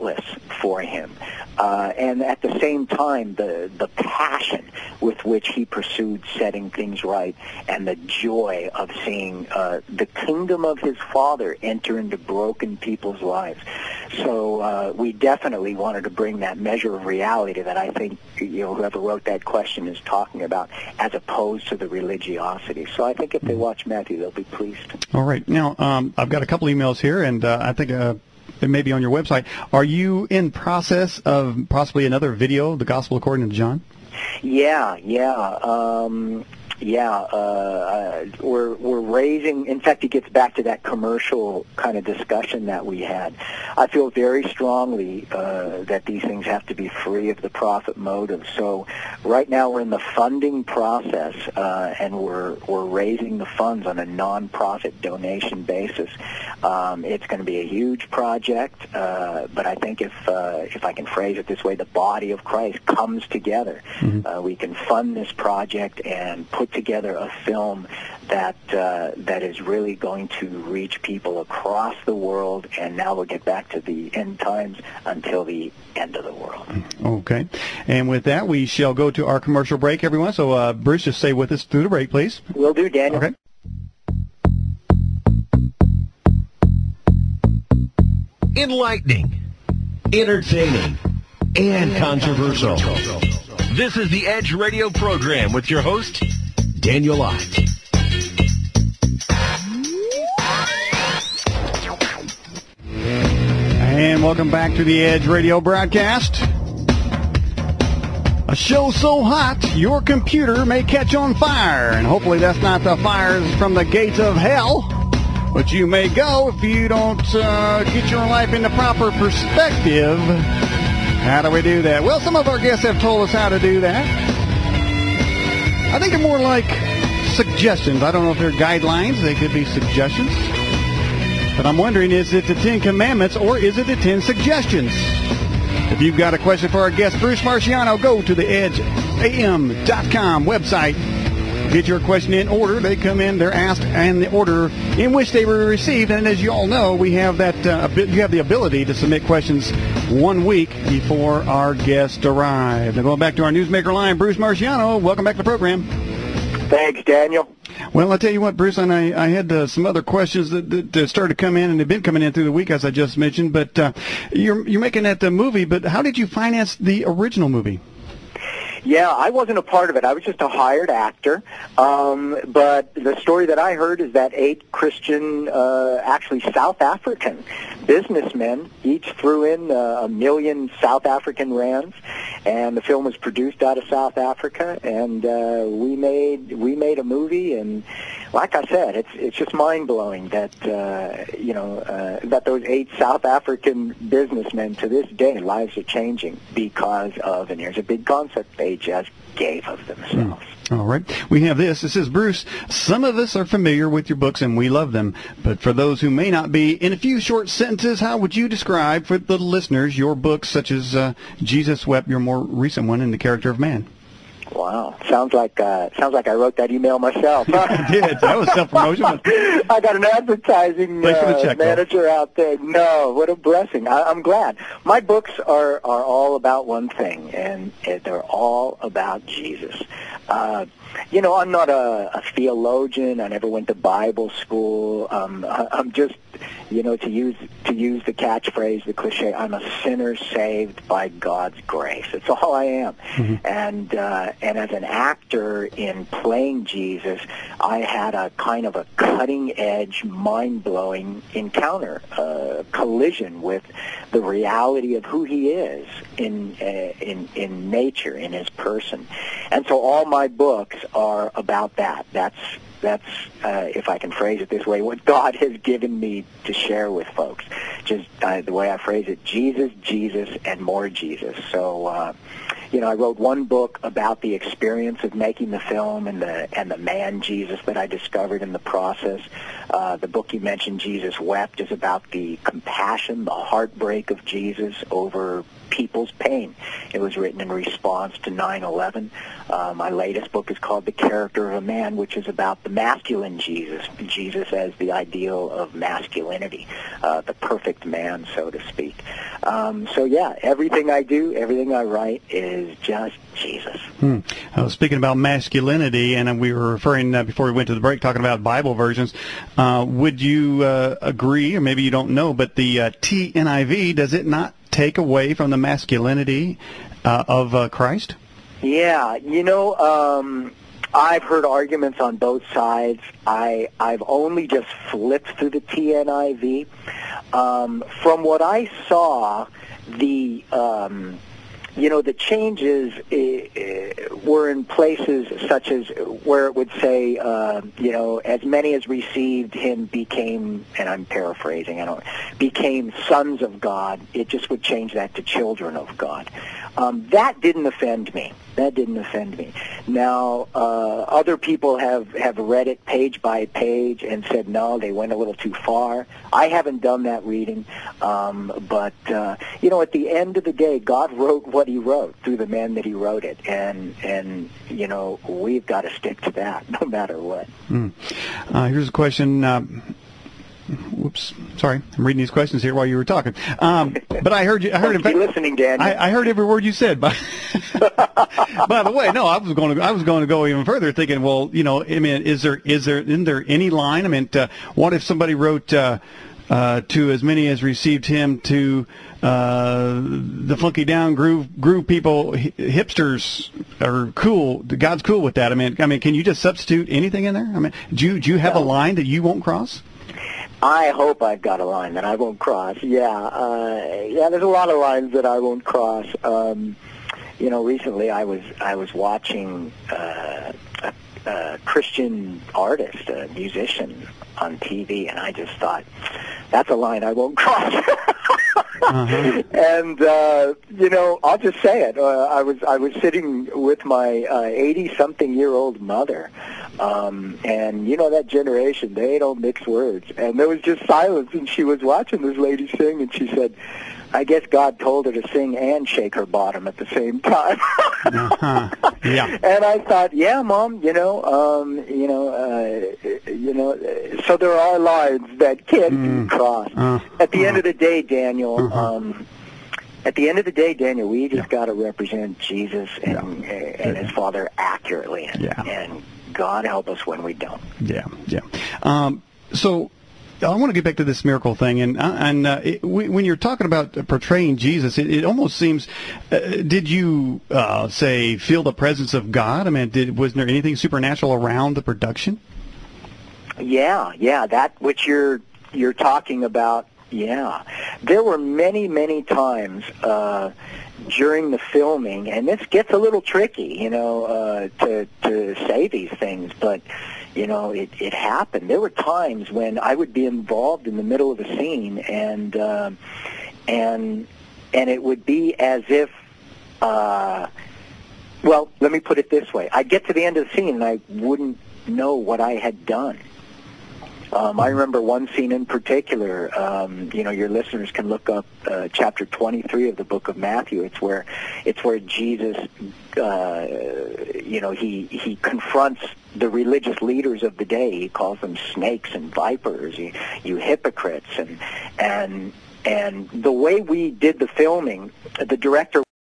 relentless for him. And at the same time, the passion with which he pursued setting things right and the joy of seeing the kingdom of his Father enter into broken people's lives. So we definitely wanted to bring that measure of reality that I think whoever wrote that question is talking about, as opposed to the religiosity. So I think if they watch Matthew, they'll be pleased. All right. Now, I've got a couple emails here, and I think it may be on your website. Are you in process of possibly another video, The Gospel According to John? Yeah. We're raising. In fact, it gets back to that commercial kind of discussion that we had. I feel very strongly that these things have to be free of the profit motive. So right now we're in the funding process, and we're raising the funds on a non-profit donation basis. It's going to be a huge project, but I think if I can phrase it this way, the body of Christ comes together. We can fund this project and put together a film that is really going to reach people across the world, and now we'll get back to the end times until the end of the world. Okay. And with that, we shall go to our commercial break, everyone. So, Bruce, just stay with us through the break, please. Will do, Daniel. Okay. Enlightening, entertaining, and controversial. This is the Edge Radio program with your host, Daniel Ott. And welcome back to the Edge Radio broadcast. A show so hot, your computer may catch on fire. And hopefully that's not the fires from the gates of hell. But you may go if you don't get your life into proper perspective. How do we do that? Well, some of our guests have told us how to do that. I think they're more like suggestions. I don't know if they're guidelines. They could be suggestions. But I'm wondering, is it the 10 Commandments or is it the 10 Suggestions? If you've got a question for our guest, Bruce Marchiano, go to the EdgeAM.com website. Get your question in order. They come in, they're asked, and the order in which they were received. And as you all know, we have that. You have the ability to submit questions 1 week before our guest arrive. Now, going back to our newsmaker line, Bruce Marchiano, welcome back to the program. Thanks, Daniel. Well, I'll tell you what, Bruce, and I had some other questions that started to come in, and they've been coming in through the week, as I just mentioned. But you're making that movie, but how did you finance the original movie? Yeah, I wasn't a part of it. I was just a hired actor. But the story that I heard is that 8 Christian, actually South African businessmen each threw in $1 million South African rands, and the film was produced out of South Africa, and we made a movie. And like I said, it's just mind-blowing that that those 8 South African businessmen, to this day, lives are changing because of, and here's a big concept, they just gave of themselves. All right. We have this. It says, Bruce, some of us are familiar with your books and we love them, but for those who may not be, in a few short sentences, how would you describe for the listeners your books such as Jesus Wept, your more recent one, and The Character of Man? Wow, sounds like I wrote that email myself. I did. That was self-promotion. I got an advertising manager out there. No, what a blessing. I'm glad. My books are all about one thing, and they're all about Jesus. I'm not a theologian. I never went to Bible school. I'm just, to use the catchphrase, the cliche, I'm a sinner saved by God's grace. It's all I am. Mm-hmm. And as an actor in playing Jesus, I had a kind of a cutting-edge, mind-blowing encounter, collision with the reality of who he is in nature, in his person. And so all my books are about that. That's if I can phrase it this way, what God has given me to share with folks. Just the way I phrase it, Jesus, Jesus, and more Jesus. So, I wrote one book about the experience of making the film and the man Jesus that I discovered in the process. The book you mentioned, Jesus Wept, is about the compassion, the heartbreak of Jesus over people's pain. It was written in response to 9/11. My latest book is called The Character of a Man, which is about the masculine Jesus as the ideal of masculinity, the perfect man, so to speak. So yeah, everything I do, everything I write is just Jesus. Speaking about masculinity, and we were referring before we went to the break, talking about Bible versions. Would you agree, or maybe you don't know, but the TNIV, does it not take away from the masculinity of Christ? Yeah, I've heard arguments on both sides. I've only just flipped through the TNIV. From what I saw, the changes were in places such as where it would say, as many as received him became, and I'm paraphrasing, became sons of God. It just would change that to children of God. That didn't offend me. Now, other people have read it page by page and said, no, they went a little too far. I haven't done that reading. But at the end of the day, God wrote what he wrote through the man that he wrote it. And we've got to stick to that no matter what. Here's a question. Whoops, sorry, I'm reading these questions here while you were talking. But I heard you. In fact, listening, Daniel. I heard every word you said. By the way, no, I was going to go even further, thinking, well, isn't there any line? What if somebody wrote to as many as received him to the funky down groove people, hipsters are cool. God's cool with that. Can you just substitute anything in there? Do you have a line that you won't cross? I hope I've got a line that I won't cross. Yeah, there's a lot of lines that I won't cross. Recently I was watching a Christian artist, a musician on TV, and I just thought, that's a line I won't cross. And I'll just say it. I was sitting with my 80-something-year-old mother, and that generation, they don't mix words. And there was just silence, and she was watching this lady sing, and she said, I guess God told her to sing and shake her bottom at the same time. Yeah. And I thought, yeah, Mom, so there are lines that can't be crossed. At the end of the day, Daniel, we just got to represent Jesus and his Father accurately. And God help us when we don't. Yeah. So I want to get back to this miracle thing, when you're talking about portraying Jesus, it almost seems. Did you feel the presence of God? Was there anything supernatural around the production? Yeah, that which you're talking about. Yeah, there were many times during the filming, and this gets a little tricky, to say these things, but. It happened. There were times when I would be involved in the middle of a scene, and it would be as if, let me put it this way. I'd get to the end of the scene, and I wouldn't know what I had done. I remember one scene in particular. Your listeners can look up chapter 23 of the book of Matthew. It's where Jesus, he confronts the religious leaders of the day. He calls them snakes and vipers, you hypocrites, and the way we did the filming, the director